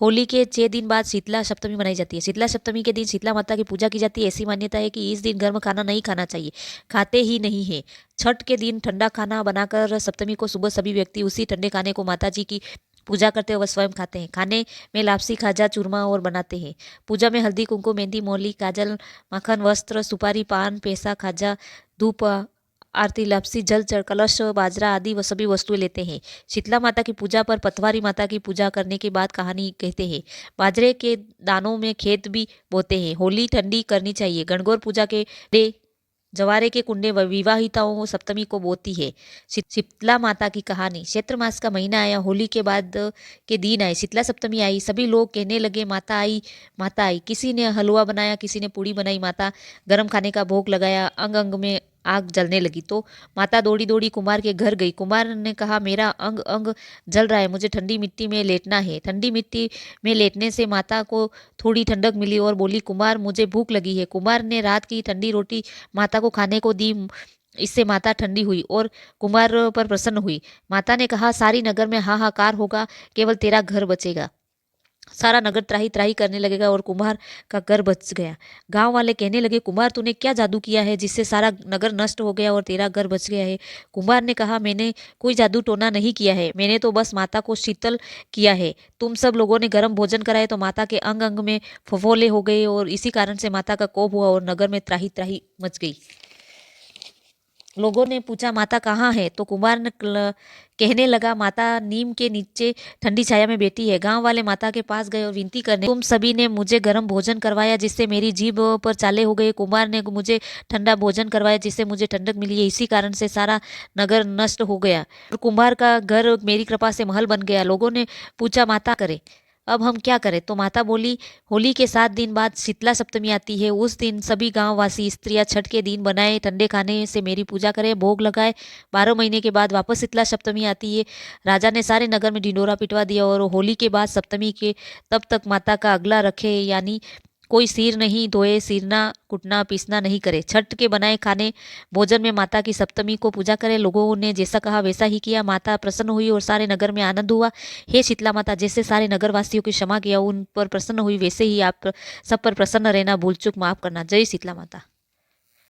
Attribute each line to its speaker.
Speaker 1: होली के 6 दिन बाद शीतला सप्तमी मनाई जाती है। शीतला सप्तमी के दिन शीतला माता की पूजा की जाती है। ऐसी मान्यता है कि इस दिन गर्म खाना नहीं खाना चाहिए, खाते ही नहीं है। छठ के दिन ठंडा खाना बनाकर सप्तमी को सुबह सभी व्यक्ति उसी ठंडे खाने को माता जी की पूजा करते हुए स्वयं खाते हैं। खाने में लापसी, खाजा, चूरमा और बनाते हैं। पूजा में हल्दी, कुंकुम, मेहंदी, मौली, काजल, माखन, वस्त्र, सुपारी, पान, पैसा, खाजा, धूप, आरती, लापसी, जल, चढ़, कलश, बाजरा आदि व सभी वस्तुएं लेते हैं। शीतला माता की पूजा पर पतवारी माता की पूजा करने के बाद कहानी कहते हैं। बाजरे के दानों में खेत भी बोते हैं। होली ठंडी करनी चाहिए। गणगौर पूजा के डे जवारे के कुंडे विवाहिताओं सप्तमी को बोती है। शीतला माता की कहानी। चैत्र मास का महीना आया, होली के बाद के दिन आए, शीतला सप्तमी आई। सभी लोग कहने लगे माता आई, माता आई। किसी ने हलवा बनाया, किसी ने पूड़ी बनाई। माता गरम खाने का भोग लगाया। अंग अंग में आग जलने लगी तो माता दौड़ी दौड़ी कुमार के घर गई। कुमार ने कहा मेरा अंग अंग जल रहा है, मुझे ठंडी मिट्टी में लेटना है। ठंडी मिट्टी में लेटने से माता को थोड़ी ठंडक मिली और बोली कुमार मुझे भूख लगी है। कुमार ने रात की ठंडी रोटी माता को खाने को दी। इससे माता ठंडी हुई और कुमार पर प्रसन्न हुई। माता ने कहा सारी नगर में हाहाकार होगा, केवल तेरा घर बचेगा। सारा नगर त्राही त्राही करने लगेगा और कुमार का घर बच गया। गांव वाले कहने लगे कुमार तूने क्या जादू किया है जिससे सारा नगर नष्ट हो गया और तेरा घर बच गया है। कुमार ने कहा मैंने कोई जादू टोना नहीं किया है, मैंने तो बस माता को शीतल किया है। तुम सब लोगों ने गर्म भोजन कराए तो माता के अंग अंग में फफोले हो गए और इसी कारण से माता का कोप हुआ और नगर में त्राही त्राही मच गई। लोगों ने पूछा माता कहाँ है तो कुमार ने कहने लगा माता नीम के नीचे ठंडी छाया में बैठी है। गांव वाले माता के पास गए और विनती करने तुम सभी ने मुझे गर्म भोजन करवाया जिससे मेरी जीभ पर चाले हो गए। कुमार ने मुझे ठंडा भोजन करवाया जिससे मुझे ठंडक मिली है। इसी कारण से सारा नगर नष्ट हो गया और कुमार का घर मेरी कृपा से महल बन गया। लोगों ने पूछा माता करे अब हम क्या करें तो माता बोली होली के 7 दिन बाद शीतला सप्तमी आती है। उस दिन सभी गांव वासी स्त्रियां छठ के दिन बनाए ठंडे खाने से मेरी पूजा करें, भोग लगाए। 12 महीने के बाद वापस शीतला सप्तमी आती है। राजा ने सारे नगर में ढिंडोरा पिटवा दिया और होली के बाद सप्तमी के तब तक माता का अगला रखे यानी कोई सिर नहीं धोए, सिरना कुटना पीसना नहीं करे। छठ के बनाए खाने भोजन में माता की सप्तमी को पूजा करे। लोगों ने जैसा कहा वैसा ही किया। माता प्रसन्न हुई और सारे नगर में आनंद हुआ। हे शीतला माता जैसे सारे नगर वासियों की क्षमा किया उन पर प्रसन्न हुई वैसे ही आप सब पर प्रसन्न रहना, भूल चूक माफ करना। जय शीतला माता।